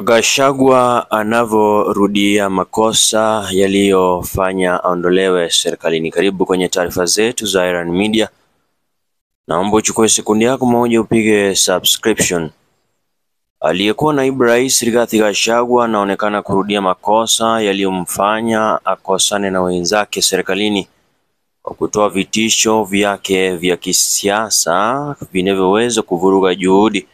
Gachagua anavyorudia makosa yaliyofanya aondolewe serikalini. Karibu kwenye taarifa zetu za Iran Media. Naomba uchukue sekundi yako moja upige subscription. Aliyekuwa naibu rais Rigathi Gachagua anaonekana kurudia makosa yaliyomfanya akosane na wenzake serikalini kwa kutoa vitisho vyake vya kisiasa vinavyoweza kuvuruga juhudi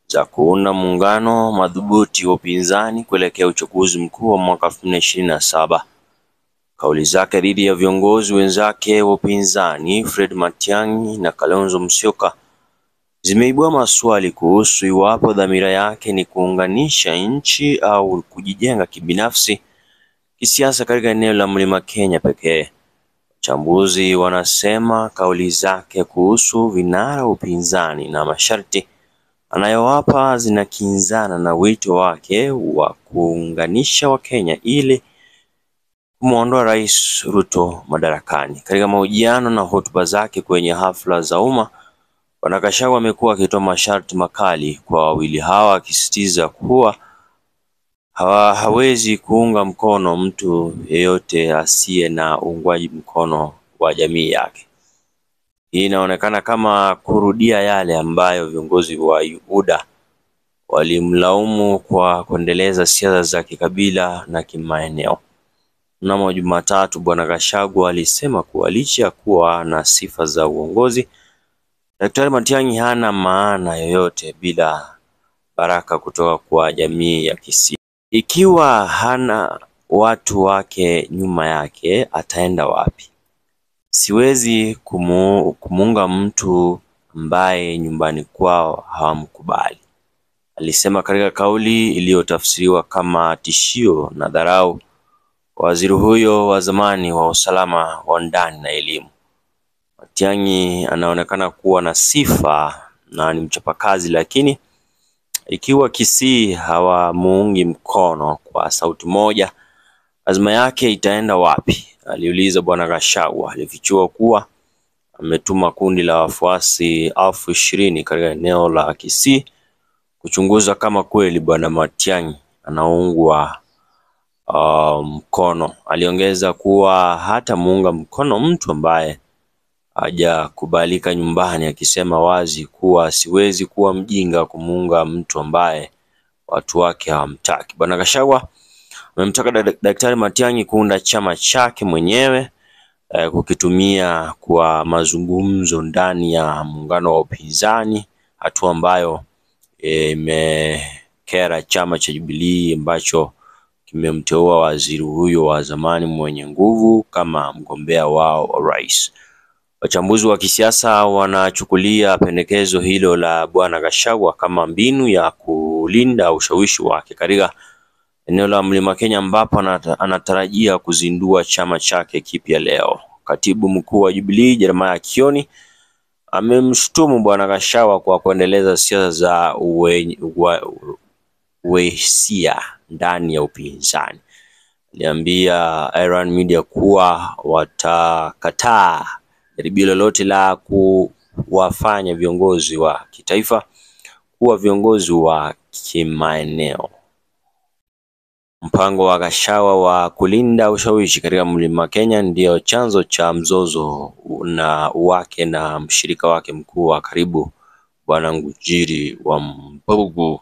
za kuunda muungano madhubuti wa upinzani kuelekea uchaguzi mkuu wa mwaka 2027. Kauli zake dhidi ya viongozi wenzake wa upinzani Fred Matiang'i na Kalonzo Musyoka zimeibua maswali kuhusu iwapo dhamira yake ni kuunganisha nchi au kujijenga kibinafsi kisiasa katika eneo la Mlima Kenya pekee. Wachambuzi wanasema kauli zake kuhusu vinara upinzani na masharti anayowapa zinakinzana na wito wake wa kuunganisha Wakenya ili kumuondoa Rais Ruto madarakani. Katika mahojiano na hotuba zake kwenye hafla za umma, Bwana Gachagua amekuwa akitoa masharti makali kwa wawili hawa, akisisitiza kuwa hawezi kuunga mkono mtu yeyote asiye na uungwaji mkono wa jamii yake. Hii inaonekana kama kurudia yale ambayo viongozi wa UDA walimlaumu kwa kuendeleza siasa za kikabila na kimaeneo. Mnamo Jumatatu, Bwana Gachagua alisema kuwa licha ya kuwa na sifa za uongozi, Daktari Matiang'i hana maana yoyote bila baraka kutoka kwa jamii ya Kisii. Ikiwa hana watu wake nyuma yake, ataenda wapi? Siwezi kumuunga mtu ambaye nyumbani kwao hawamkubali, alisema katika kauli iliyotafsiriwa kama tishio na dharau. Waziri huyo wa zamani wa usalama wa ndani na elimu. Matiang'i anaonekana kuwa na sifa na ni mchapakazi, lakini ikiwa Kisii hawamuungi mkono kwa sauti moja, azma yake itaenda wapi? Aliuliza Bwana Gachagua. Alifichua kuwa ametuma kundi la wafuasi 20,000 katika eneo la Kisii kuchunguza kama kweli Bwana Matiang'i anaungwa mkono. Aliongeza kuwa hata muunga mkono mtu ambaye hajakubalika nyumbani, akisema wazi kuwa siwezi kuwa mjinga kumuunga mtu ambaye watu wake hawamtaki. Bwana Gachagua amemtaka Daktari Matiang'i kuunda chama chake mwenyewe, kukitumia kwa mazungumzo ndani ya muungano wa upinzani, hatua ambayo imekera chama cha Jubilee ambacho kimemteua waziri huyo wa zamani mwenye nguvu kama mgombea wao wa rais. Wachambuzi wa kisiasa wanachukulia pendekezo hilo la Bwana Gachagua kama mbinu ya kulinda ushawishi wake katika eneo la Mlima Kenya, ambapo anatarajia kuzindua chama chake kipya leo. Katibu mkuu wa Jubilee Jeremiah Kioni amemshutumu Bwana Gachagua kwa kuendeleza siasa za uhasia ndani ya upinzani. Aliambia Iran Media kuwa watakataa jaribio lolote la kuwafanya viongozi wa kitaifa kuwa viongozi wa kimaeneo. Mpango wa Gachagua wa kulinda ushawishi katika Mlima Kenya ndio chanzo cha mzozo wake na mshirika wake mkuu wa karibu Bwana Ngunjiri wa Mbugu.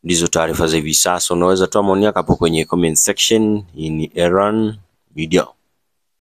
Ndizo taarifa za hivi sasa. Unaweza toa maoni yako hapo kwenye comment section. Hii ni Iran Media.